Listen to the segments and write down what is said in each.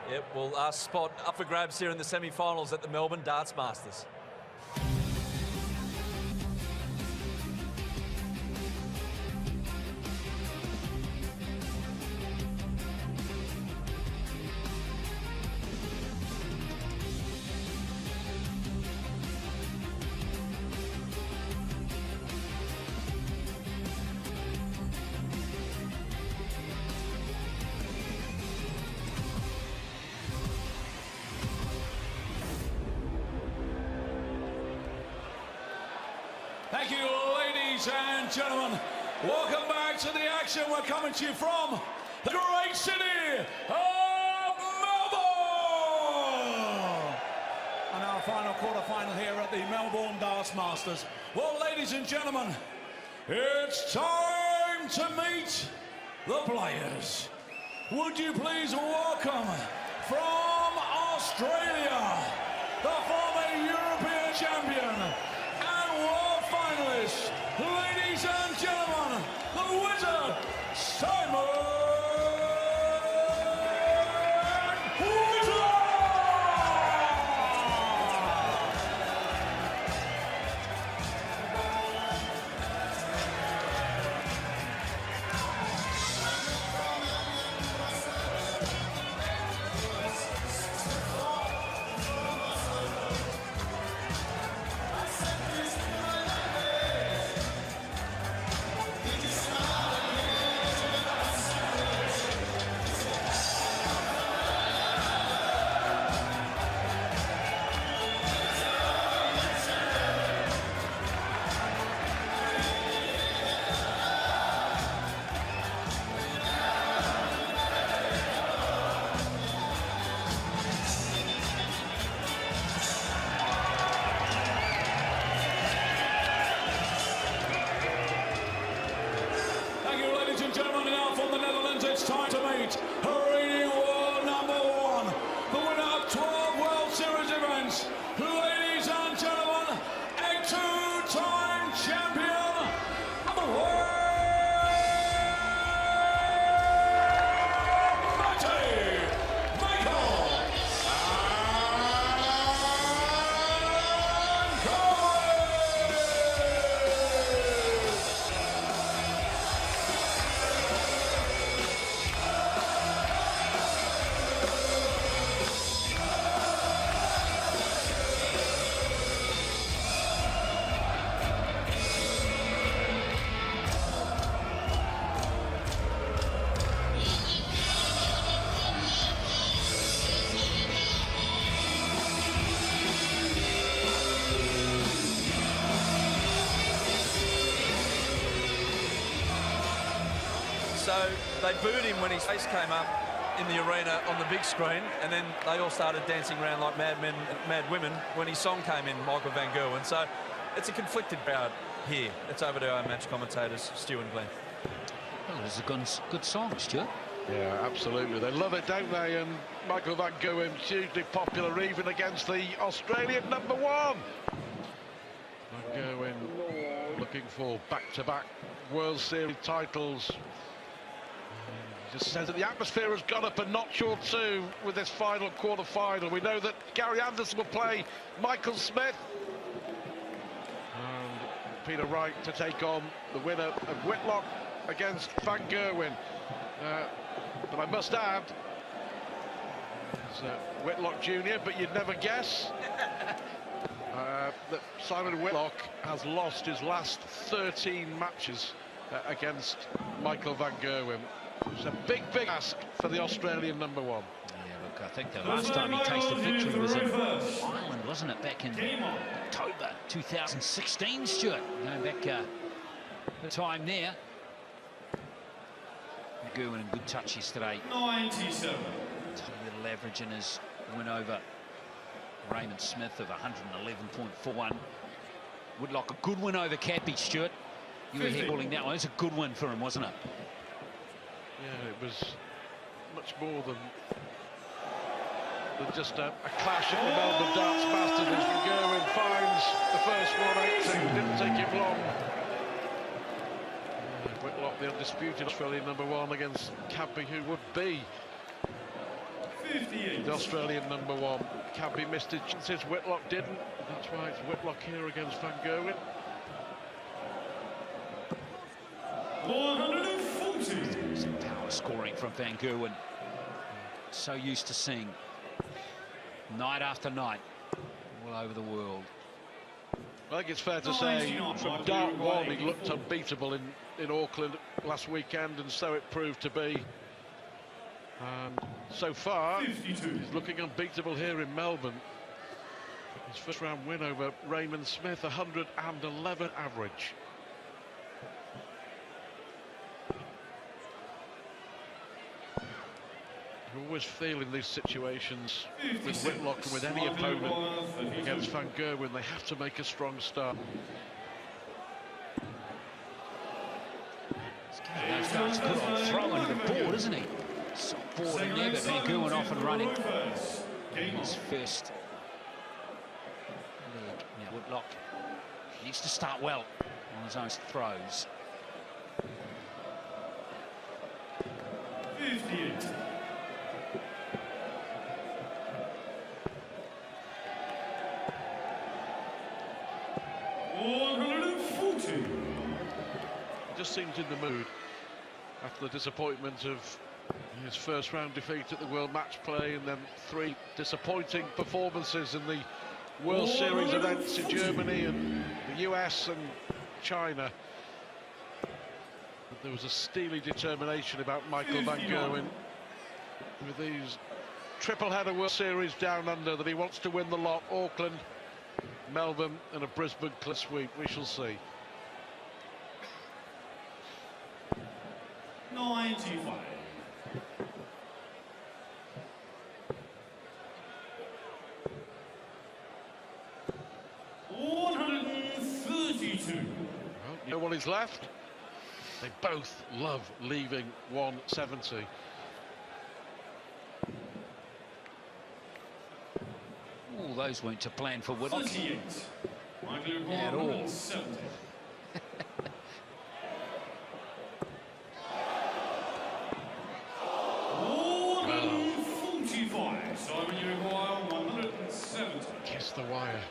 Yep, well, our spot up for grabs here in the semi-finals at the Melbourne Darts Masters. Thank you, ladies and gentlemen. Welcome back to the action. We're coming to you from the great city of Melbourne. And our final quarter-final here at the Melbourne Darts Masters. Well, ladies and gentlemen, it's time to meet the players. Would you please welcome from Australia, the former European champion, finalists, ladies and gentlemen, the wizard, Simon Whitlock! It's time to meet reigning world #1, the winner of 12 World Series events, ladies and gentlemen, a two-time champion of the world, So they booed him when his face came up in the arena on the big screen, and then they all started dancing around like madmen, mad women when his song came in, Michael van Gerwen. So it's a conflicted crowd here. It's over to our match commentators, Stu and Glenn. Well, it's a good song, Stuart. Yeah, absolutely. They love it, don't they? And Michael van Gerwen, hugely popular even against the Australian #1. Van Gerwen looking for back-to-back World Series titles. Just says that the atmosphere has gone up a notch or two with this final quarter-final. We know that Gary Anderson will play Michael Smith. And Peter Wright to take on the winner of Whitlock against Van Gerwen. But I must add, it's Whitlock Jr., but you'd never guess that Simon Whitlock has lost his last 13 matches against Michael van Gerwen. It's a big ask for the Australian #1. Yeah, look, I think the last time he tasted victory was in Ireland, wasn't it? Back in October 2016, Stuart. Going back the time there. Gerwen in good touch yesterday. 97. Tiny little average in his win over Raymond Smith of 111.41. Whitlock, a good win over Cappy, Stuart. You were here calling that one. It was a good win for him, wasn't it? Yeah, it was much more than just a clash at the Melbourne Darts Masters as Van Gerwen finds the first 180. Didn't take him long. Whitlock, the undisputed Australian #1 against Cappy, who would be The Australian #1 can be missed his chances. Whitlock didn't. That's why it's Whitlock here against Van Gerwen. 140. Some power scoring from Van Gerwen. So used to seeing night after night all over the world. I think it's fair to say from dart one he looked unbeatable in Auckland last weekend, and so it proved to be. And so far, 52. he's looking unbeatable here in Melbourne. His first round win over Raymond Smith, 111 average. You always feel in these situations with Whitlock and with any opponent against Van Gerwen, they have to make a strong start. That's good on throwing the board, isn't he? Soft board and there, but Van Gerwen off and running. His first leg. Now Whitlock needs to start well on his own throws. 58. Just seems in the mood after the disappointment of his first round defeat at the World Match Play, and then 3 disappointing performances in the World Series events in Germany and the US and China. But there was a steely determination about Michael Van Gerwen with these triple-header World Series down under that he wants to win the lot. Auckland, Melbourne and a Brisbane cliff sweep. We shall see. 95. $132. Well, you know what is left? They both love leaving 170. All those weren't to plan for Whitlock 38. at all. 170. Kiss the wire.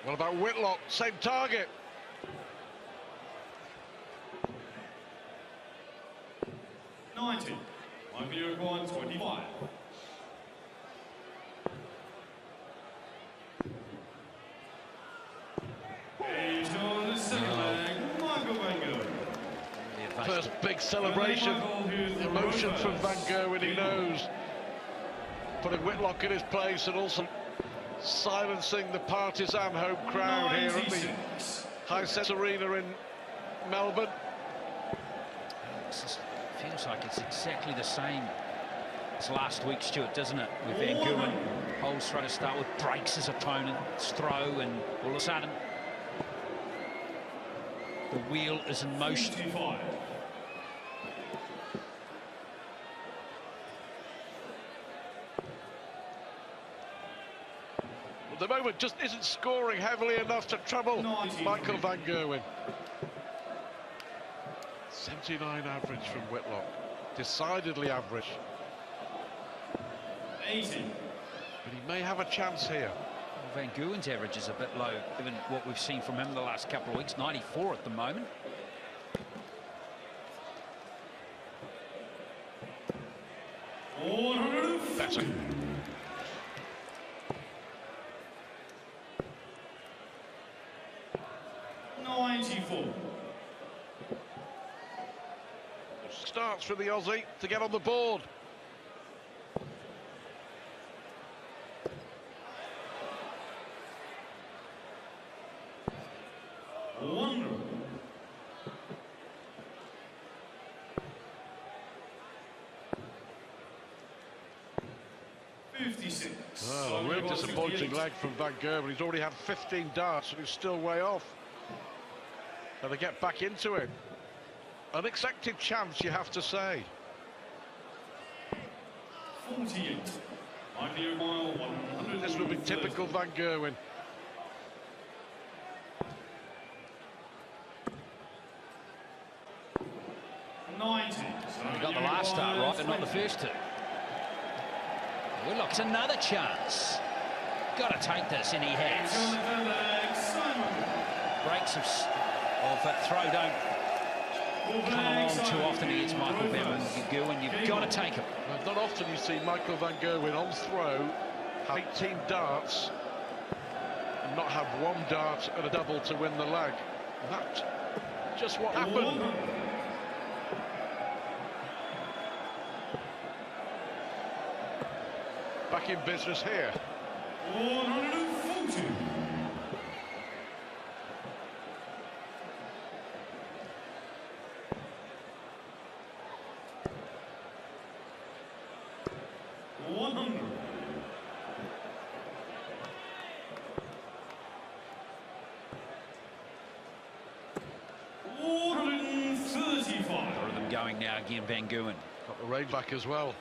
What about Whitlock? Same target. $90. Michael Gerwen, 25. He's on the second leg, Michael Van Gerwen. First big celebration. Emotion from Van Gerwen, he knows. Putting Whitlock in his place and also silencing the partisan home crowd here at the Hisense Arena in Melbourne. Feels like it's exactly the same as last week, Stuart, doesn't it? With Van Gerwen, Holes trying to start with breaks his opponent's throw, and all of a sudden the wheel is in motion. 55. At the moment just isn't scoring heavily enough to trouble Michael Van Gerwen. 79 average from Whitlock, decidedly average. 80. But he may have a chance here. Van Gerwen's average is a bit low, given what we've seen from him the last couple of weeks. 94 at the moment. Better. Starts for the Aussie to get on the board. Wonderful. 56. Oh, a real disappointing leg from Van Gerwen. He's already had 15 darts and he's still way off. And they get back into it. Unexpected chance, you have to say. 48. This will be typical Van Gerwen. $90. He got the last start right, but not the first two. Whitlock's another chance. Got to take this, and he has. Breaks of that throw don't come along too often against Michael van Gerwen. You've got to take him. Well, not often you see Michael van Gerwen on throw have 18 darts and not have one dart and a double to win the leg. That's just what happened. Back in business here. 140. Going now again, Van Gerwen. Got the range back as well.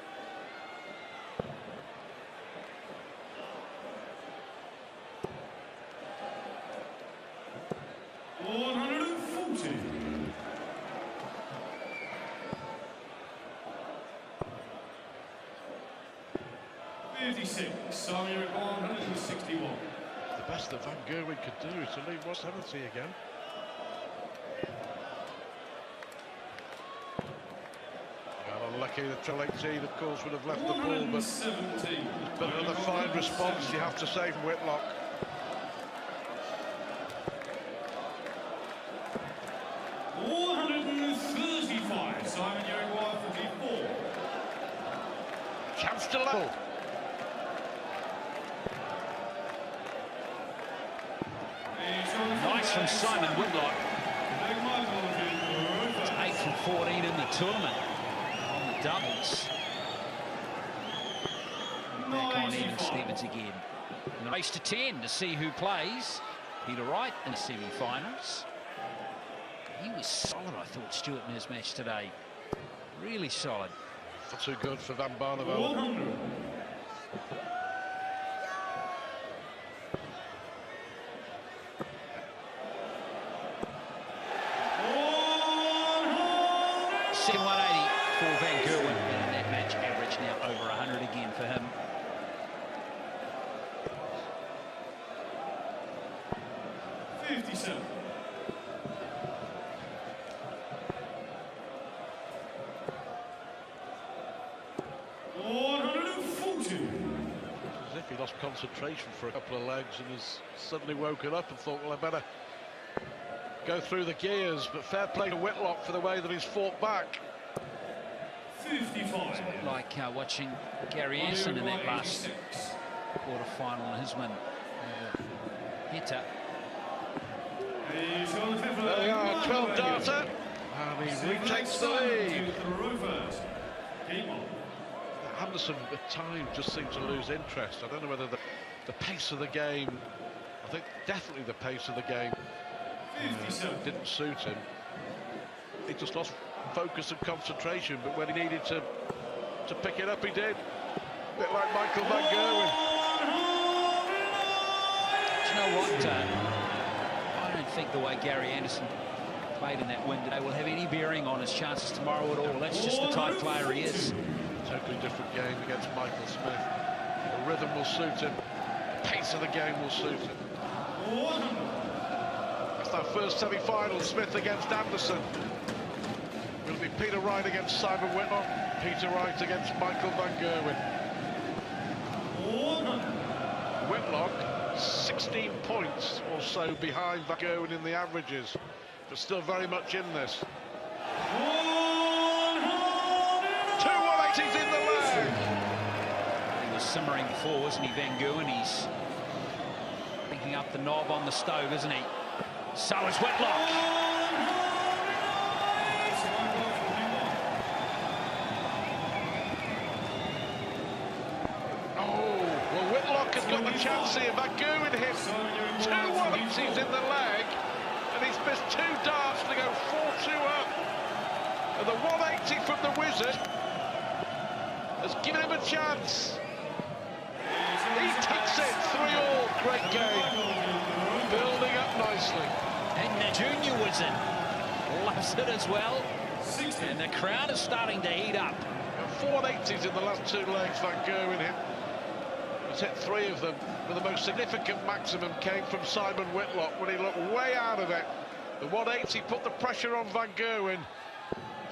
Sorry, 161. The best that Van Gerwen could do is to leave 170 again. Unlucky that Triple 18, of course, would have left the ball, but another fine response, you have to say, from Whitlock. Simon, you're in 144. Chance to level. Nice from Simon Whitlock. It's 8 from 14 in the tournament. Doubles. Back on Ian Stevens again. And the race to 10 to see who plays. Peter Wright in the semi-finals. He was solid, I thought, Stuart, in his match today. Really solid. Not too good for Van Barneveld. For Van Gerwen, and that match average now over 100 again for him. $57. As if he lost concentration for a couple of legs and has suddenly woken up and thought, well, I better go through the gears. But fair play to Whitlock for the way that he's fought back. 55. Like watching Gary Anderson in that last quarter-final and his win hitter. There we are, 12 darter, and he retakes the lead. Anderson at times just seemed to lose interest. I don't know whether the pace of the game, I think definitely the pace of the game didn't suit him. He just lost focus and concentration, but when he needed to pick it up, he did. A bit like Michael van Gerwen. Do you know what? I don't think the way Gary Anderson played in that win today will have any bearing on his chances tomorrow at all. That's just the type of player he is. Totally different game against Michael Smith. The rhythm will suit him. The pace of the game will suit him. That's our first semi-final, Smith against Anderson. Will be Peter Wright against Simon Whitlock, Peter Wright against Michael van Gerwen. Whitlock 16 points or so behind van Gerwen in the averages, but still very much in this. 2 180s in the leg. He was simmering before, wasn't he, Van Gerwen? He's picking up the knob on the stove, isn't he? So is Whitlock. Has got the chance here. Van Gerwen hit 2 180s in the leg, and he's missed 2 darts to go 4-2 up. And the 180 from the Wizard has given him a chance. He takes it 3-all. Great game. Building up nicely. And the junior Wizard loves it as well. And the crowd is starting to heat up. 4 180s in the last 2 legs Van Gerwen hit. He's hit 3 of them, but the most significant maximum came from Simon Whitlock when he looked way out of it. The 180 put the pressure on Van Gerwen.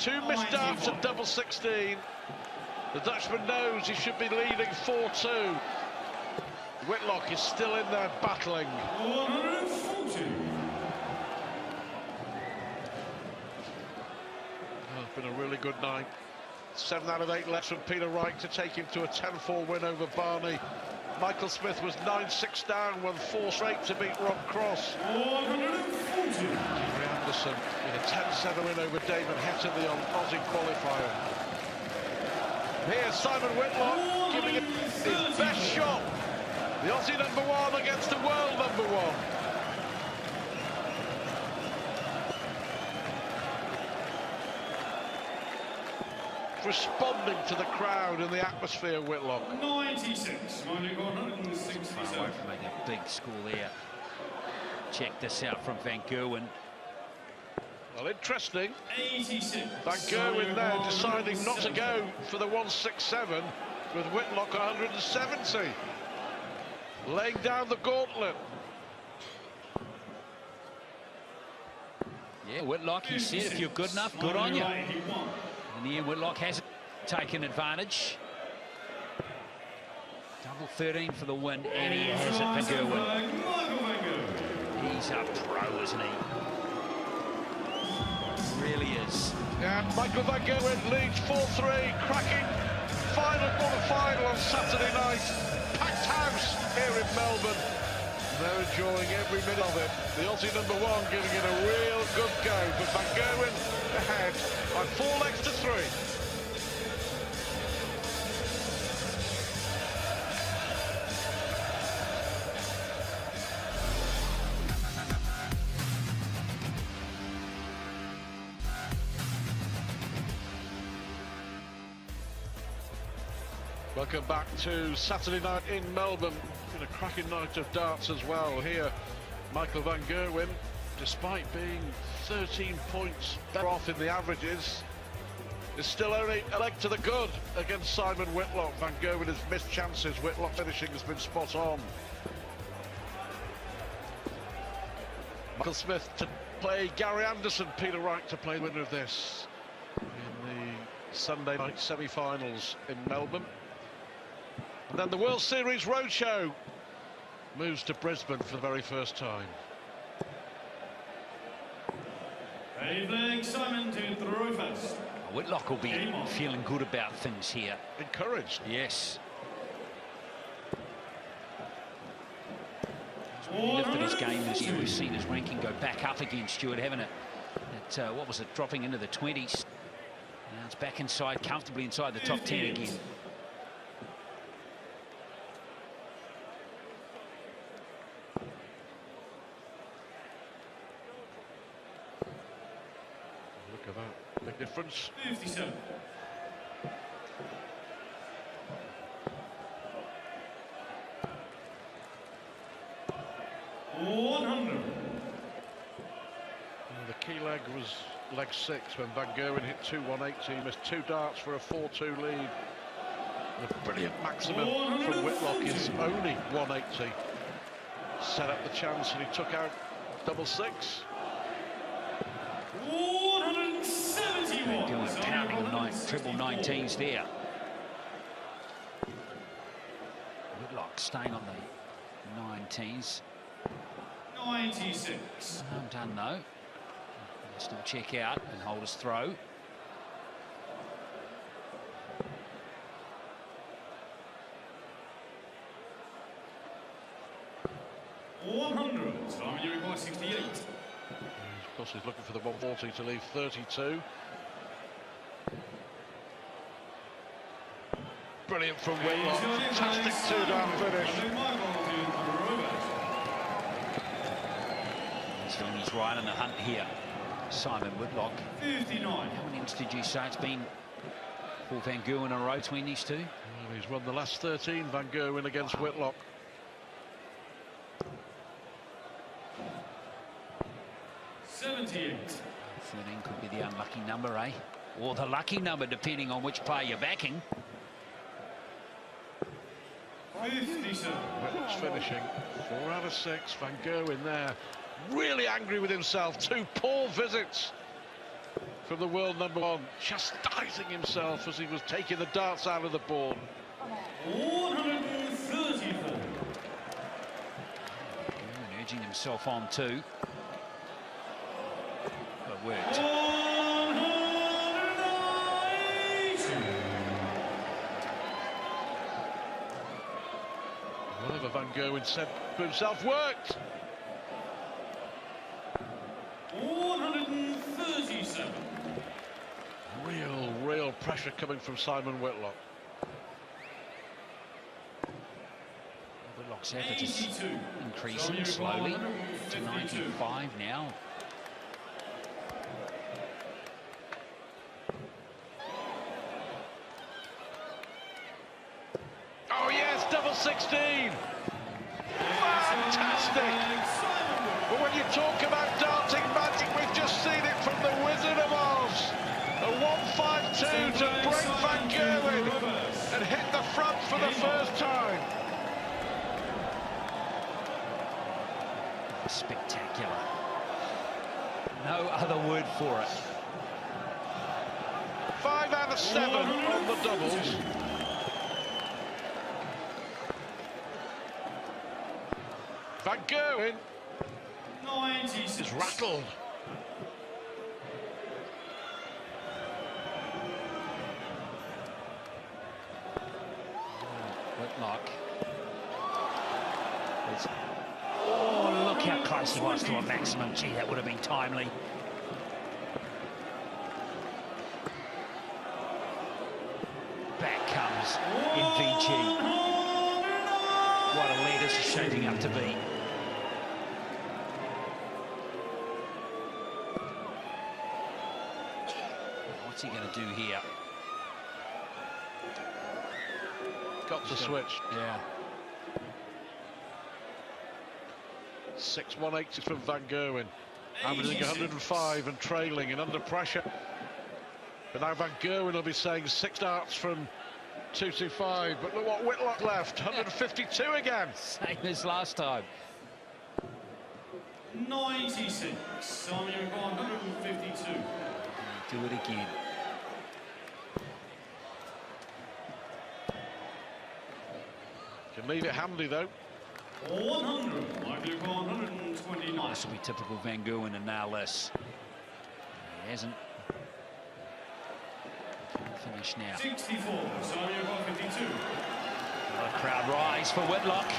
2 missed darts at double 16. The Dutchman knows he should be leading 4-2. Whitlock is still in there battling. 140. Oh, it's been a really good night. 7 out of 8 left from Peter Wright to take him to a 10-4 win over Barney. Michael Smith was 9-6 down, won 4 straight to beat Rob Cross. 140. Gerwe Anderson with a 10-7 win over Damon Hetton, the Aussie qualifier. Here's Simon Whitlock giving it his best shot. The Aussie #1 against the world #1. Responding to the crowd and the atmosphere, Whitlock. 96. Far away from making a big score there. Check this out from Van Gerwen. Well, interesting. 86. Van Gerwen there deciding not to go for the 167 with Whitlock 170. Laying down the gauntlet. Yeah, Whitlock, he said, if you're good enough, good on you. In the end, Whitlock hasn't taken advantage. Double 13 for the win, and he has it, Van Gerwen. He's a pro, isn't he? Really is. And Michael Van Gerwen leads 4-3, cracking final quarter-final on Saturday night. Packed house here in Melbourne. They're enjoying every minute of it. The Aussie #1 giving it a real good go, but Van Gerwen ahead by 4 legs to 3. Welcome back to Saturday night in Melbourne. Been a cracking night of darts as well. Here, Michael Van Gerwen, despite being 13 points better off in the averages, is still only a leg to the good against Simon Whitlock. Van Gerwen has missed chances. Whitlock finishing has been spot on. Michael Smith to play Gary Anderson, Peter Wright to play the winner of this in the Sunday night semi-finals in Melbourne. And then the World Series Roadshow moves to Brisbane for the very first time. Evening, Simon to throw first. Whitlock will be feeling good about things here. Encouraged. Yes. He's really lifted his game this year. We've seen his ranking go back up again, Stuart, haven't it? What was it, dropping into the 20s. Now it's back inside, comfortably inside the top 10 again. Look at that, big difference. 57. The key leg was leg 6 when Van Gerwen hit 2 180. He missed 2 darts for a 4-2 lead. The brilliant maximum from Whitlock is only 180. Set up the chance and he took out double 6. 171. Doing pounding the triple 19s there. Whitlock staying on the 19s. 96. Done though. Still check out and hold his throw. Simon, you require 68. Of course, he's looking for the 140 to leave 32. Brilliant from Whitlock. Fantastic 2-down finish. He's right in the hunt here. Simon Whitlock. 59. How many innings did you say it's been for Van Gerwen in a row between these two? Well, he's won the last 13, Van Gerwen against Whitlock. 78. 13 could be the unlucky number, eh? Or the lucky number, depending on which player you're backing. Whitlock's finishing. 4 out of 6. Van Gerwen there, really angry with himself. 2 poor visits from the world #1, chastising himself as he was taking the darts out of the board. 134. Urging himself on too. But it worked. 180. Whatever Van Gerwen said to himself worked. 137. Real pressure coming from Simon Whitlock. Whitlock's effort is increasing slowly to 95 now. Oh yes, double 16. Fantastic. But when you talk about darting magic, we've just seen it from the Wizard of Oz. A 152 to break Van Gerwen and hit the front for the first time. Spectacular. No other word for it. 5 out of 7 on the doubles. Van Gerwen 96. is rattled. Whitlock. Oh, look how close he was to a maximum. Gee, that would have been timely. Back comes MVG. What a lead this is shaping up to be. What's he going to do here? Got to switch. Yeah. 6 180 from Van Gerwen, averaging 105 and trailing and under pressure. But now Van Gerwen will be saying 6 darts from 225. But look what Whitlock left, 152 again. Same as last time. 96. Simon, you've got 152. Do it again. Can leave it handy though. 100. Michael, you've got 129. This will be typical Van Gerwen and nail this. He hasn't. Finish now. 64. Simon, you've got 52. A crowd rise for Whitlock.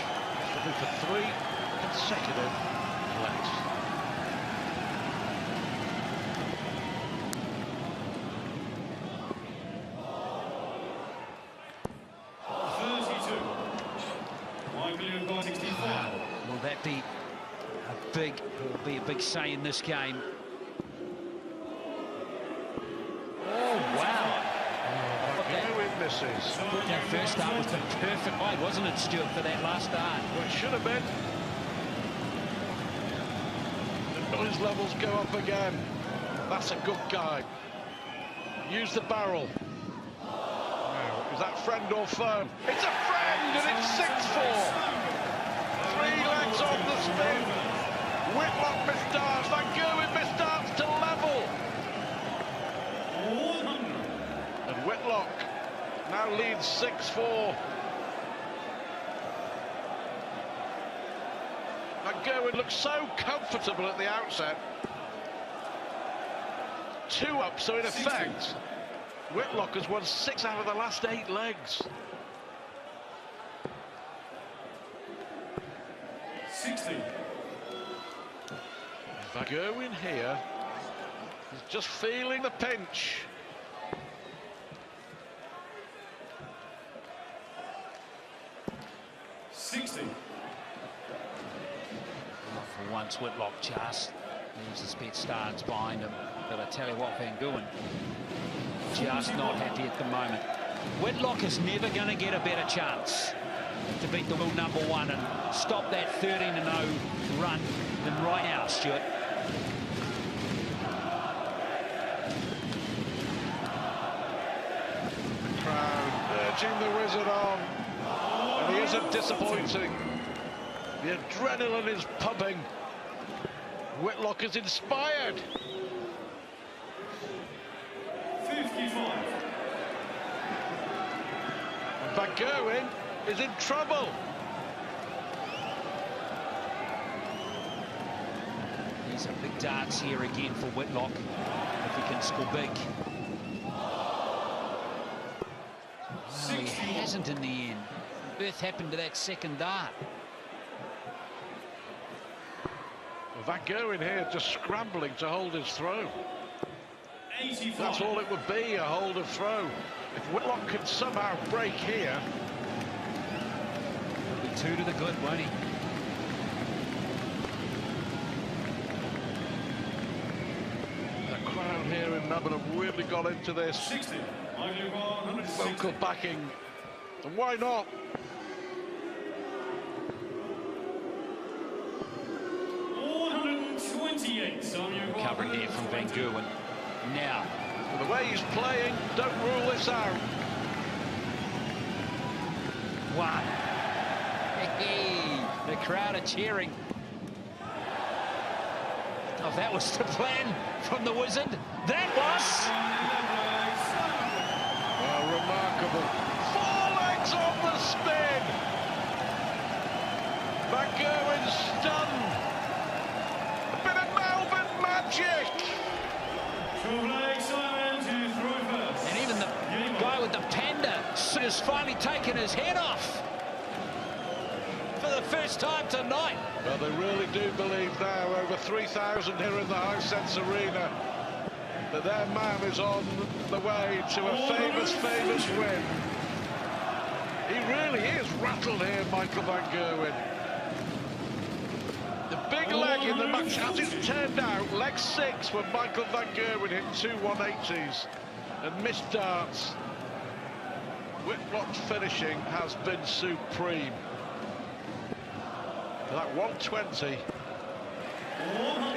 Looking for 3 consecutive legs. Will that be a big say in this game? Oh wow! Gerwen misses. That first start was the perfect height, wasn't it, Stuart, for that last start? Well, it should have been. The noise levels go up again. That's a good guy. Use the barrel. Now, is that friend or foe? It's a friend, and it's 6-4. 3 legs on the spin. Whitlock missed darts. Van Gerwen missed darts to level. 100. And Whitlock now leads 6-4. Van Gerwen looks so comfortable at the outset. 2 up, so in effect, Whitlock has won 6 out of the last 8 legs. 60. Van Gerwen here is just feeling the pinch. For once, Whitlock just leaves the speed stance behind him. But I tell you what, Van Gerwen just not happy at the moment. Whitlock is never going to get a better chance to beat the world #1 and stop that 13-0 run than right now, Stuart. The crowd urging the Wizard on, and he he isn't disappointing. The adrenaline is pumping. Whitlock is inspired. 55. Van Gerwen is in trouble. These are big darts here again for Whitlock, if he can score big. Oh, he hasn't in the end. Birth happened to that second dart. Van Gerwen here just scrambling to hold his throw. 85. That's all it would be, a hold of throw. If Whitlock can somehow break here... He'll be 2 to the good, won't he? The crowd here in Melbourne have really got into this. 60. Local backing. And why not? Covering here from Van Gerwen. Now, The way he's playing, don't rule this out. 1. Hey, the crowd are cheering. Oh, that was the plan from the Wizard. That was... Well, remarkable. 4 legs on the spin. Van Gerwen stunned. A bit of Melbourne magic. And even the guy with the panda has finally taken his head off for the first time tonight. Well, they really do believe now, over 3,000 here in the Hisense Arena, that their man is on the way to a famous win. He really is rattled here, Michael Van Gerwen. The big leg in the match, as it turned out, leg 6 when Michael Van Gerwen hit 2 180s and missed darts. Whitlock's finishing has been supreme. That 120,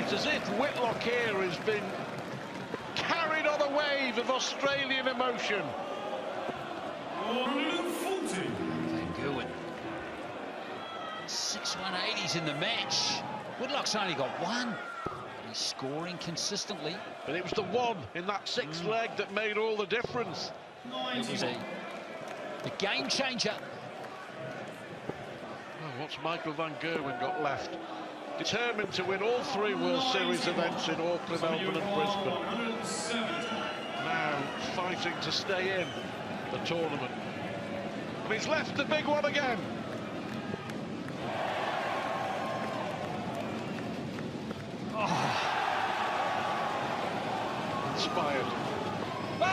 it's as if Whitlock here has been carried on a wave of Australian emotion. Van Gerwen, 6 180s in the match. Whitlock's only got 1. But he's scoring consistently. But it was the 1 in that 6th leg that made all the difference. It was a game changer. Oh, what's Michael Van Gerwen got left? Determined to win all 3 World Series events in Auckland, Melbourne and Brisbane. Now fighting to stay in the tournament. And he's left the big one again. Oh. Inspired. Oh!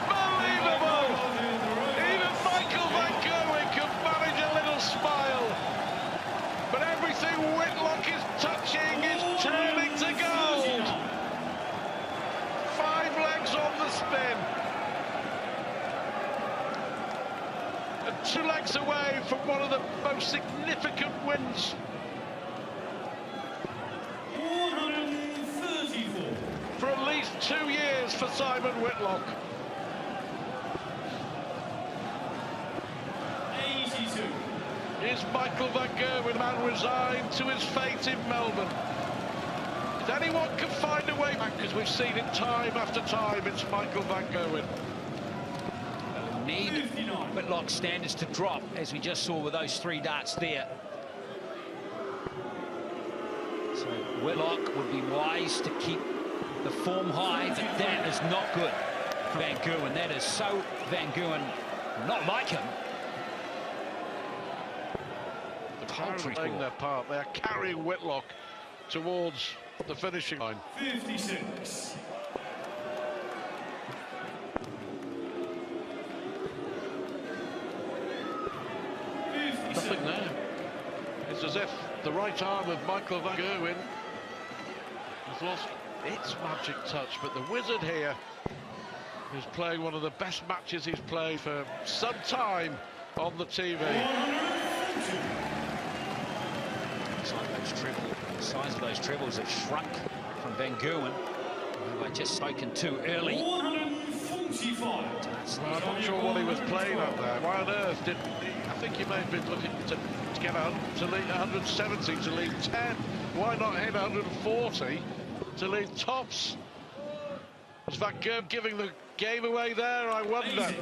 Unbelievable! Even Michael Van Gerwen can manage a little smile. But everything Whitlock is touching is turning to gold. 5 legs on the spin. And 2 legs away from one of the most significant wins. 134. For at least 2 years for Simon Whitlock. 82. Is Michael Van Gerwen man resigned to his fate in Melbourne? If anyone can find a way back, because we've seen it time after time, it's Michael Van Gerwen. Need Whitlock standards to drop, as we just saw with those 3 darts there. So Whitlock would be wise to keep the form high, but that is not good for Van Gerwen. That is so Van Gerwen, not like him. The crowd are playing their part. They are carrying Whitlock towards the finishing line. 56. Nothing there. It's as if the right arm of Michael Van Gerwen has lost its magic touch, but the Wizard here is playing one of the best matches he's played for some time on the TV. The size of those trebles have shrunk from Van Gerwen, who I just spoken to early. 140. Well, I'm not sure what he was playing at there. Why on earth didn't he? I think he may have been looking to get out to lead 170 to lead 10. Why not hit 140 to lead tops? Was Van Gerwen giving the game away there? I wonder.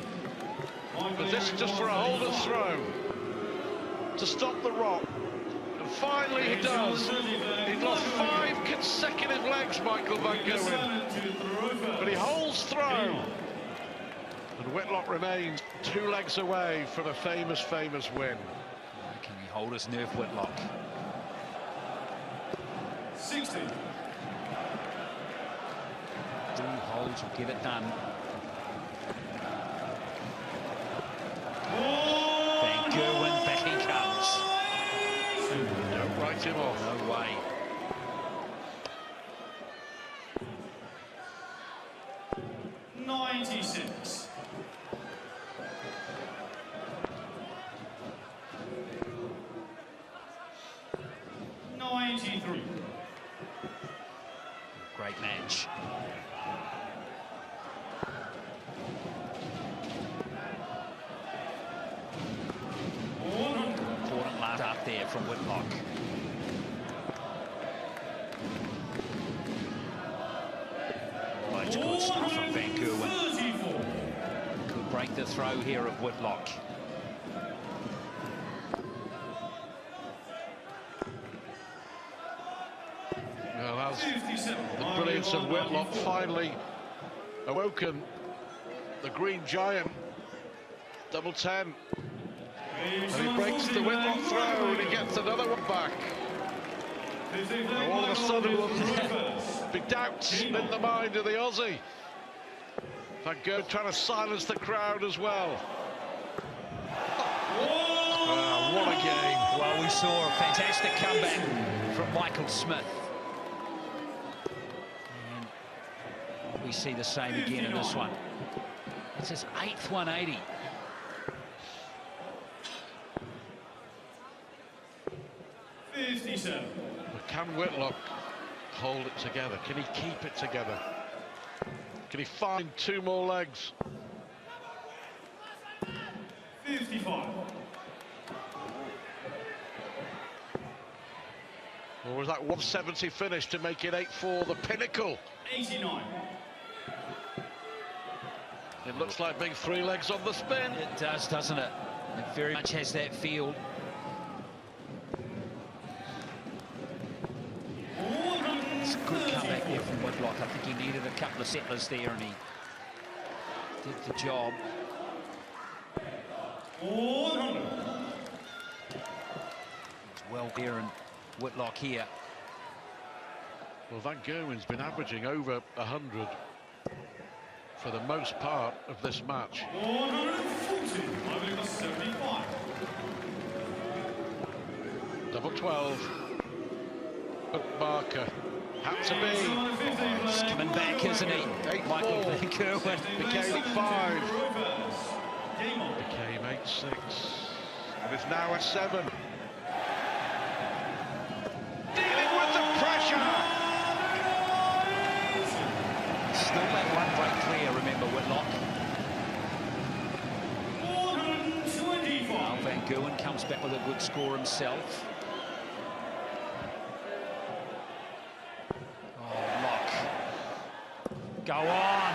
But this is just for a holder throw to stop the rock. And finally he does. He's lost 5 consecutive legs, Michael Van Gerwen. But he holds throw. And Whitlock remains 2 legs away from a famous, famous win. Can he hold his nerve, Whitlock? 60. Do holds will get it done. Van Gerwen, back he comes. Don't write him off. No way. $96. $93. Great match. Important last up there from Whitlock. That's good stuff from Van Gerwen. Could break the throw here of Whitlock. Well, that's the brilliance of Whitlock finally awoken. The Green Giant, double 10. And he breaks the Whitlock throw and he gets another one back. And all of a sudden will be doubts in the mind of the Aussie. Van Gerwen trying to silence the crowd as well. What a game. Well, we saw a fantastic comeback from Michael Smith. And we see the same again in this one. It's his 8th 180. But can Whitlock hold it together? Can he keep it together? Can he find 2 more legs? 55. Or was that 170 finish to make it 8-4 the pinnacle? 89. It looks like being 3 legs on the spin. It does, doesn't it? It very much has that feel. It's a good comeback there from Whitlock. I think he needed a couple of settlers there and he did the job. 100. It's well there and Whitlock here. Well, Van Gerwen's been averaging over 100 for the most part of this match. 140. I believe that's 75. Double 12. But Barker had to be. He's coming back, isn't he? 8-4. Michael Van Gerwen. Became 5. Became 8-6. And it's now at 7. Dealing with the pressure. Still that one break clear, remember, Whitlock. 125. Now Van Gerwen comes back with a good score himself. Go on.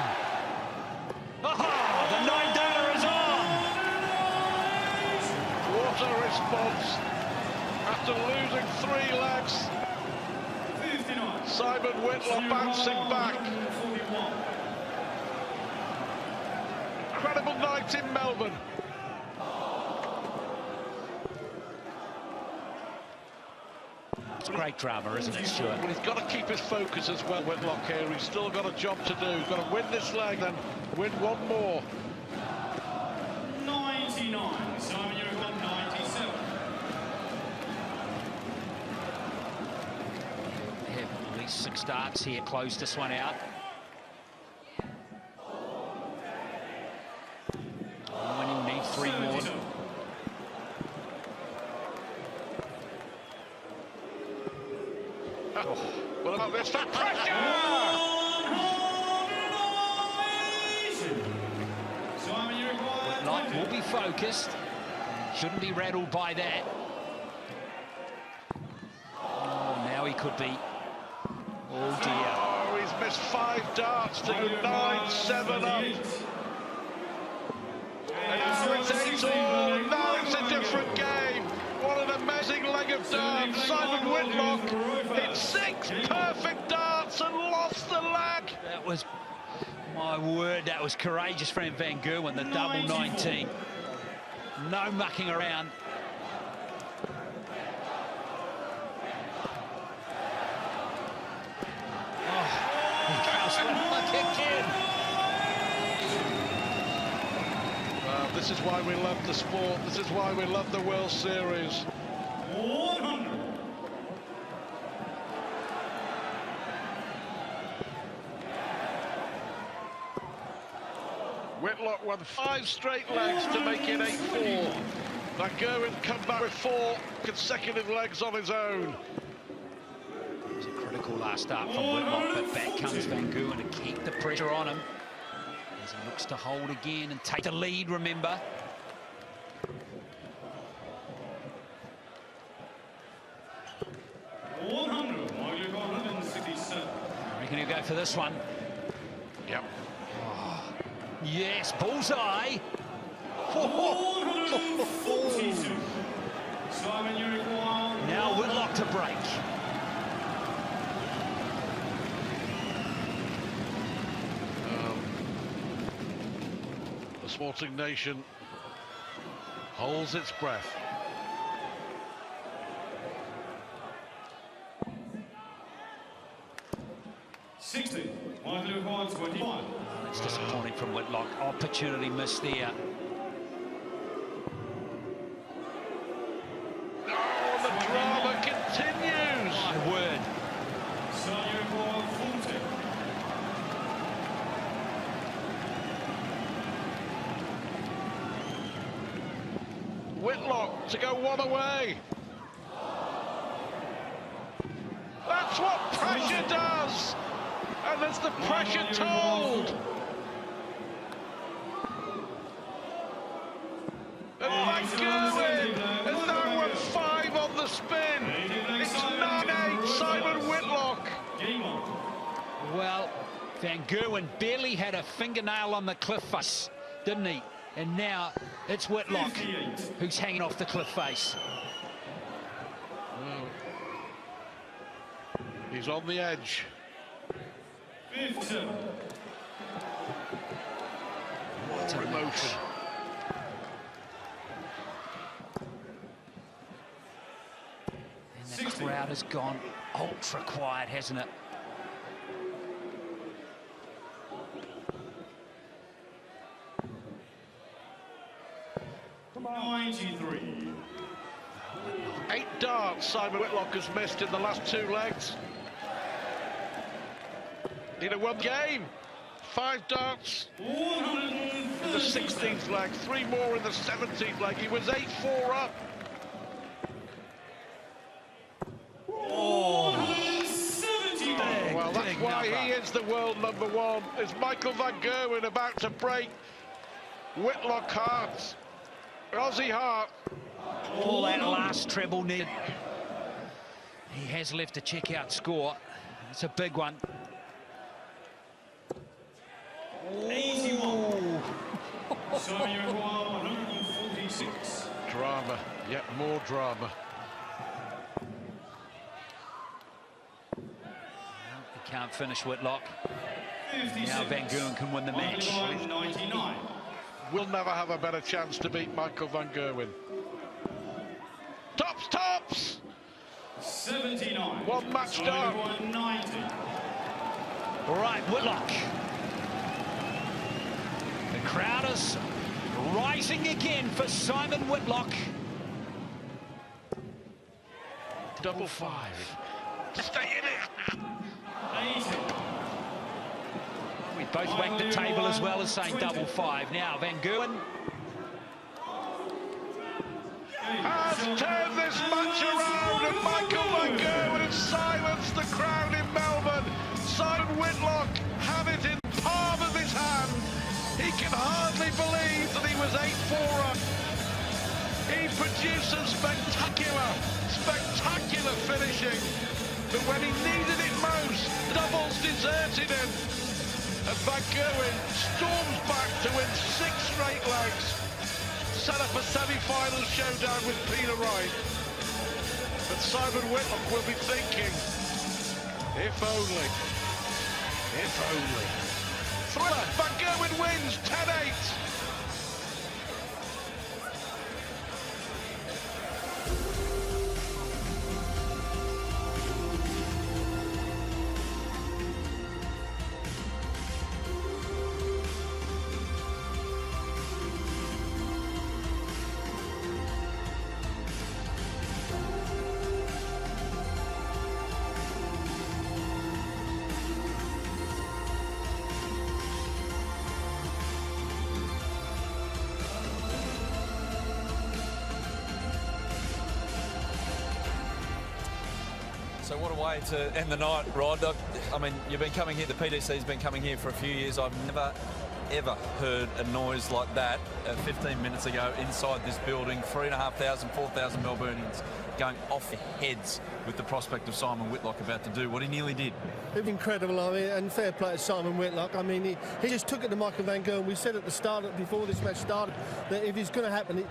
Oh, the 9-data is on. What a response after losing 3 legs. 59. Simon Whitlock bouncing back. Incredible night in Melbourne. It's great drama, isn't it, Stuart? Well, he's got to keep his focus as well, Whitlock here. He's still got a job to do. He's got to win this leg, then win 1 more. 99. Simon, you've got 97. They have at least 6 starts here, close this one out. When you'll need 3 more. What about this? That pressure! will be focused. Shouldn't be rattled by that. Oh, now he could be. Oh, dear. Oh, he's missed 5 darts to go 9-7 up. And now it's 8-all. Now it's a different game. What an amazing leg of darts. Simon Whitlock hit 6 perfect darts and lost the leg. That was, my word, that was courageous from Van Gerwen, the double 19. No mucking around. Oh, he goes Whitlock again. Well, this is why we love the sport. This is why we love the World Series. 100. Whitlock won 5 straight legs to make it 8-4. Van Gerwen come back with 4 consecutive legs on his own. It was a critical last start from Whitlock, but back comes Van Gerwen to keep the pressure on him as he looks to hold again and take the lead, remember. I reckon he'll go for this one. Yep. Oh, yes, bullseye. Now Whitlock to break. The sporting nation holds its breath. It's disappointing from Whitlock. Opportunity missed there. Oh, the drama continues. My word. Whitlock to go 1 away. That's what pressure does. And as the pressure told. And Van Gerwen has now won 5 on the spin. It's 9-8, Simon Whitlock. Well, Van Gerwen barely had a fingernail on the cliff face, didn't he? And now it's Whitlock who's hanging off the cliff face. Well, he's on the edge. What emotion. And the crowd has gone ultra quiet, hasn't it? '93. 8 darts Simon Whitlock has missed in the last 2 legs. In a 1 game, 5 darts in the 16th leg, 3 more in the 17th leg. He was 8-4 up. Oh, Well, that's why he is the world #1. Is Michael Van Gerwen about to break Whitlock heart? Aussie heart. all that last treble needed. He has left a check-out score. It's a big one. 81. So you require 146. Drama, yet more drama. He can't finish Whitlock. 56. Now Van Gerwen can win the match. 99. Will never have a better chance to beat Michael Van Gerwen. Tops, tops! 79. 1 match done. 90. Right, Whitlock. The crowd is rising again for Simon Whitlock. Double 5. Stay in it! 80. We both whacked the table as well as saying double 5. Now Van Gerwen. Has turned this match around, and Michael Van Gerwen has silenced the crowd in Melbourne. Simon Whitlock had it in the palm of his hand. He can hardly believe that he was 8 forerun. He produces spectacular finishing. But when he needed it most, doubles deserted him. And Van Gerwen storms back to win 6 straight legs. Set up a semi-final showdown with Peter Wright. But Simon Whitlock will be thinking, if only. Thriller, Van Gerwen wins 10-8. So what a way to end the night, Rod. I mean, you've been coming here, the PDC's been coming here for a few years. I've never, ever heard a noise like that 15 minutes ago inside this building. 3,500, 4,000 Melburnians going off their heads with the prospect of Simon Whitlock about to do what he nearly did. It was incredible, I mean, and fair play to Simon Whitlock. I mean, he just took it to Michael Van Gerwen. We said at the start, before this match started, that if it's going to happen,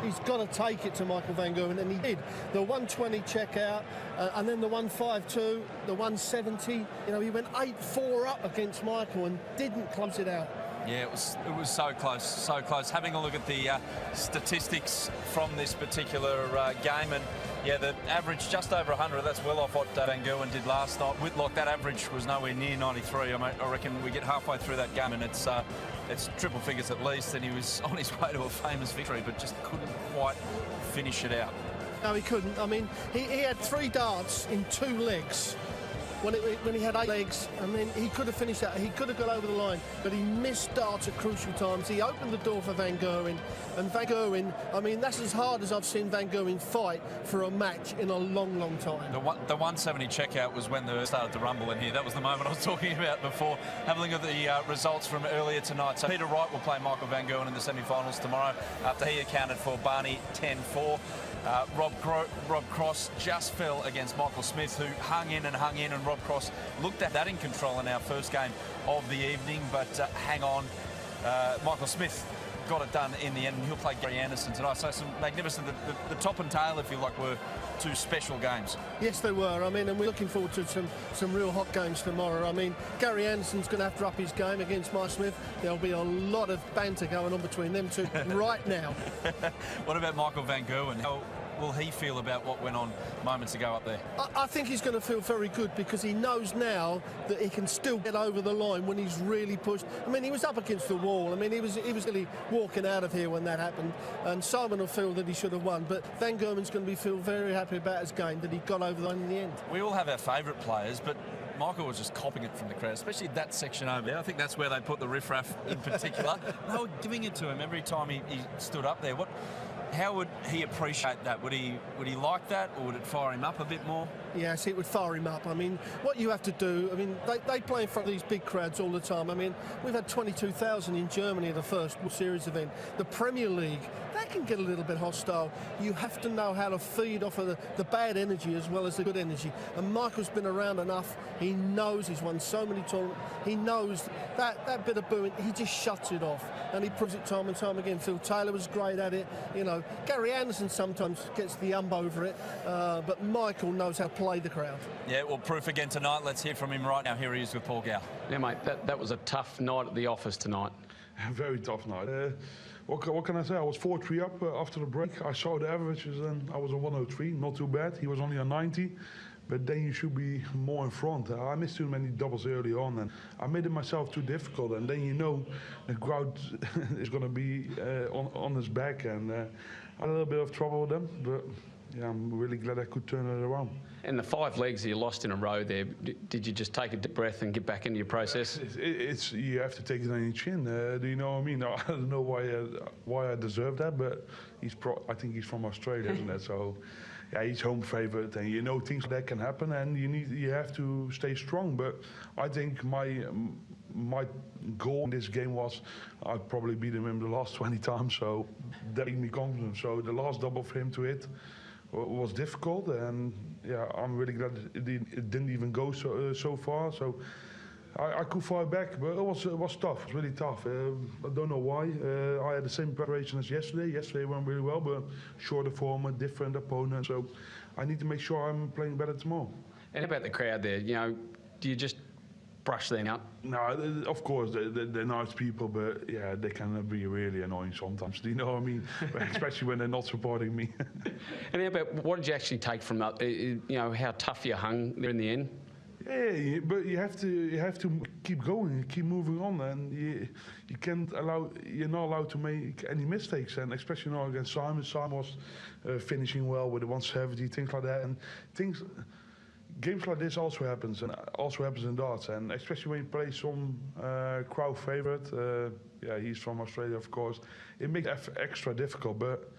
he's got to take it to Michael Van Gerwen, and he did. The 120 check out, and then the 152, the 170. You know, he went 8-4 up against Michael and didn't close it out. Yeah, it was so close, so close. Having a look at the statistics from this particular game, and yeah, the average just over 100. That's well off what Van Gerwen did last night. Whitlock, that average was nowhere near 93. I reckon we get halfway through that game and it's triple figures at least, and he was on his way to a famous victory, but just couldn't quite finish it out. No, he couldn't. I mean, he had 3 darts in 2 legs. When he had 8 legs, I mean, he could have finished that. He could have got over the line, but he missed darts at crucial times. He opened the door for Van Gerwen, and Van Gerwen, I mean, that's as hard as I've seen Van Gerwen fight for a match in a long, long time. The 170 checkout was when they started to rumble in here. That was the moment I was talking about before. Have a look at the results from earlier tonight. So Peter Wright will play Michael Van Gerwen in the semi-finals tomorrow after he accounted for Barney 10-4. Rob Cross just fell against Michael Smith, who hung in, and Rob Cross looked at that in control in our first game of the evening, but hang on, Michael Smith got it done in the end, and he'll play Gary Anderson tonight. So some magnificent, the top and tail, if you like, were 2 special games. Yes, they were. I mean, and we're looking forward to some real hot games tomorrow. I mean, Gary Anderson's going to have to up his game against Mike Smith. There'll be a lot of banter going on between them two right now. What about Michael Van Gerwen? How will he feel about what went on moments ago up there? I think he's going to feel very good, because he knows now that he can still get over the line when he's really pushed. I mean, he was up against the wall. I mean, he was really walking out of here when that happened, and Simon will feel that he should have won, but Van Gerwen's going to feel very happy about his game, that he got over the line in the end. We all have our favourite players, but Michael was just copying it from the crowd, especially that section over there. I think that's where they put the riffraff in particular. They were giving it to him every time he stood up there. How would he appreciate that? Would he like that, or would it fire him up a bit more? Yes, it would fire him up. I mean, what you have to do, I mean, they play in front of these big crowds all the time. I mean, we've had 22,000 in Germany at the first series event. The Premier League, that can get a little bit hostile. You have to know how to feed off of the bad energy as well as the good energy. And Michael's been around enough. He knows he's won so many tournaments. He knows that bit of booing, he just shuts it off. And he proves it time and time again. Phil Taylor was great at it. You know, Gary Anderson sometimes gets the over it, but Michael knows how to play the crowd. Yeah, well, proof again tonight. Let's hear from him right now. Here he is with Paul Gow. Yeah, mate, that was a tough night at the office tonight. Very tough night. What can I say? I was 4-3 up after the break. I saw the averages and I was on 103, not too bad. He was only on 90, but then you should be more in front. I missed too many doubles early on, and I made it myself too difficult. And then you know the crowd is going to be on his back, and I had a little bit of trouble with them, but yeah, I'm really glad I could turn it around. And the 5 legs that you lost in a row there, did you just take a deep breath and get back into your process? You have to take it on your chin. Do you know what I mean? I don't know why I deserve that, but I think he's from Australia, isn't it? So yeah, he's home favourite, and you know things like that can happen, and you have to stay strong. But I think my my goal in this game was I'd probably beat him the last 20 times, so that gave me confidence. So the last double for him to hit was difficult, and yeah, I'm really glad it didn't even go so far. So I could fight back, but it was tough. It was really tough. I don't know why. I had the same preparation as yesterday. Yesterday went really well, but shorter form, a different opponent. So I need to make sure I'm playing better tomorrow. And about the crowd there, you know, do you just brush them out? No, of course, they're nice people, but yeah, they can be really annoying sometimes. Do you know what I mean? Especially when they're not supporting me. And how about what did you actually take from that? You know, how tough you hung there in the end? Yeah, but you have to keep going, keep moving on, and you're not allowed to make any mistakes, and especially not against Simon. Simon was finishing well with the 170, things like that, and games like this also happens, and also happens in darts, and especially when you play some crowd favourite. Yeah, he's from Australia, of course. It makes it extra difficult, but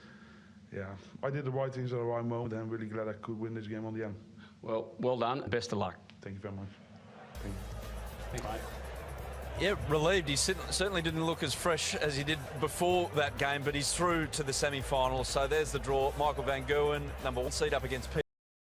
yeah, I did the right things at the right moment, and I'm really glad I could win this game on the end. Well done. Best of luck. Thank you very much. Thanks, mate. Yeah, relieved. He certainly didn't look as fresh as he did before that game, but he's through to the semi-finals. So there's the draw. Michael van Gerwen, number 1 seed up against